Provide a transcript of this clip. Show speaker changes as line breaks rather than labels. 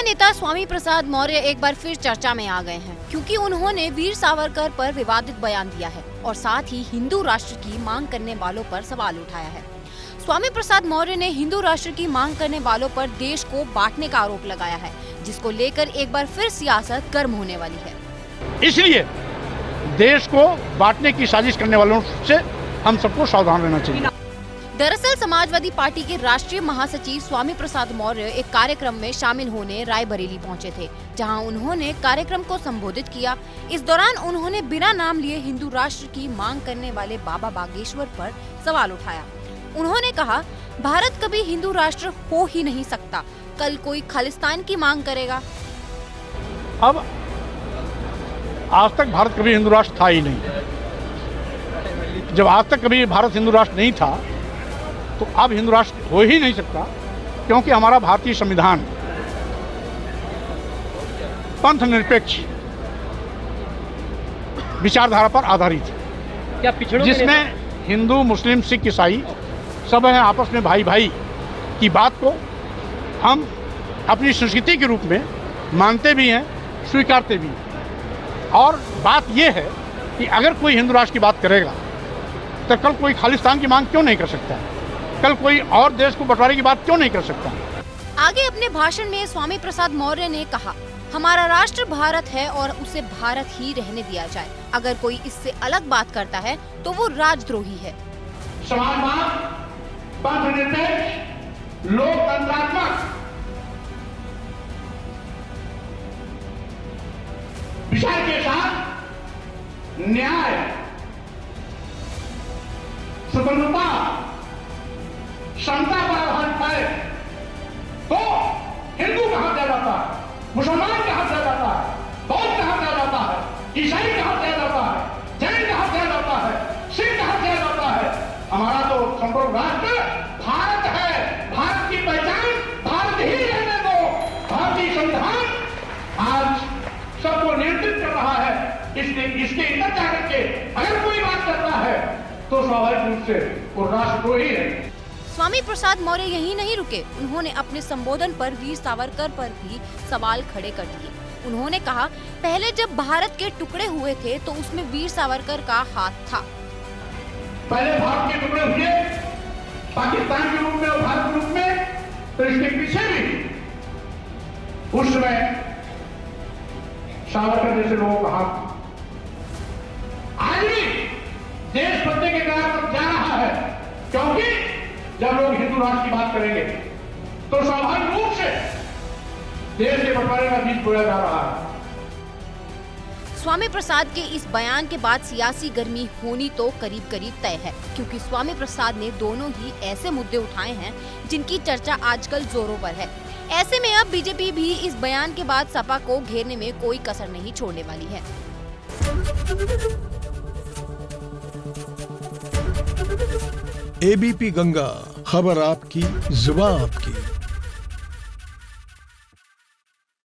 नेता स्वामी प्रसाद मौर्य एक बार फिर चर्चा में आ गए हैं, क्योंकि उन्होंने वीर सावरकर पर विवादित बयान दिया है और साथ ही हिंदू राष्ट्र की मांग करने वालों पर सवाल उठाया है। स्वामी प्रसाद मौर्य ने हिंदू राष्ट्र की मांग करने वालों पर देश को बांटने का आरोप लगाया है, जिसको लेकर एक बार फिर सियासत गर्म होने वाली है।
इसलिए देश को बांटने की साजिश करने वालों से हम सबको सावधान रहना चाहिए।
दरअसल समाजवादी पार्टी के राष्ट्रीय महासचिव स्वामी प्रसाद मौर्य एक कार्यक्रम में शामिल होने रायबरेली पहुंचे थे, जहां उन्होंने कार्यक्रम को संबोधित किया। इस दौरान उन्होंने बिना नाम लिए हिंदू राष्ट्र की मांग करने वाले बाबा बागेश्वर पर सवाल उठाया। उन्होंने कहा, भारत कभी हिंदू राष्ट्र हो ही नहीं सकता, कल कोई खालिस्तान की मांग करेगा।
अब आज तक भारत कभी हिंदू राष्ट्र था ही नहीं। जब आज तक कभी भारत हिंदू राष्ट्र नहीं था, तो अब हिंदू राष्ट्र हो ही नहीं सकता, क्योंकि हमारा भारतीय संविधान पंथ निरपेक्ष विचारधारा पर आधारित है, जिसमें हिंदू, मुस्लिम, सिख, ईसाई सब हैं आपस में भाई भाई की बात को हम अपनी संस्कृति के रूप में मानते भी हैं, स्वीकारते भी हैं। और बात यह है कि अगर कोई हिंदू राष्ट्र की बात करेगा तो कल कोई खालिस्तान की मांग क्यों नहीं कर सकता है, कल कोई और देश को बंटवारे की बात क्यों नहीं कर सकता।
आगे अपने भाषण में स्वामी प्रसाद मौर्य ने कहा, हमारा राष्ट्र भारत है और उसे भारत ही रहने दिया जाए। अगर कोई इससे अलग बात करता है तो वो राजद्रोही है।
समाजवाद, पंथ निरपेक्ष, लोकतंत्रात्मक विचार के साथ न्याय, स्वतंत्रता, क्षमता पर आधारित है तो हिंदू कहा जाता है, मुसलमान कहा जाता है, बौद्ध कहा जाता है, ईसाई कहा जाता है, जैन कहा जाता है, सिख कहा जाता है। हमारा तो संपूर्ण राष्ट्र भारत है। भारत की पहचान भारत ही रहने दो। भारतीय संविधान आज सबको नियंत्रित कर रहा है। इसलिए इसके अंदर जाकर के अगर कोई बात करता है तो स्वाभाविक रूप से वो राष्ट्रद्रोही है।
स्वामी प्रसाद मौर्य यहीं नहीं रुके, उन्होंने अपने संबोधन पर वीर सावरकर पर भी सवाल खड़े कर दिए। उन्होंने कहा, पहले जब भारत के टुकड़े हुए थे तो उसमें वीर सावरकर का हाथ था।
पहले भारत के टुकड़े हुए पाकिस्तान के रूप में और भारत के रूप में, तो इसके पीछे भी उस समय सावरकर जैसे लोगों का हाथ था। आज भी देश बदलने के कारण पर जा रहा है, क्योंकि जब लोग हिंदू राष्ट्र की बात करेंगे तो स्वाभाविक रूप से देश के बंटवारे का बीज बोया जा रहा है।
स्वामी प्रसाद के इस बयान के बाद सियासी गर्मी होनी तो करीब करीब तय है, क्योंकि स्वामी प्रसाद ने दोनों ही ऐसे मुद्दे उठाए हैं जिनकी चर्चा आजकल जोरों पर है। ऐसे में अब बीजेपी भी इस बयान के बाद सपा को घेरने में कोई कसर नहीं छोड़ने वाली है।
एबीपी गंगा, खबर आपकी, जुबान आपकी।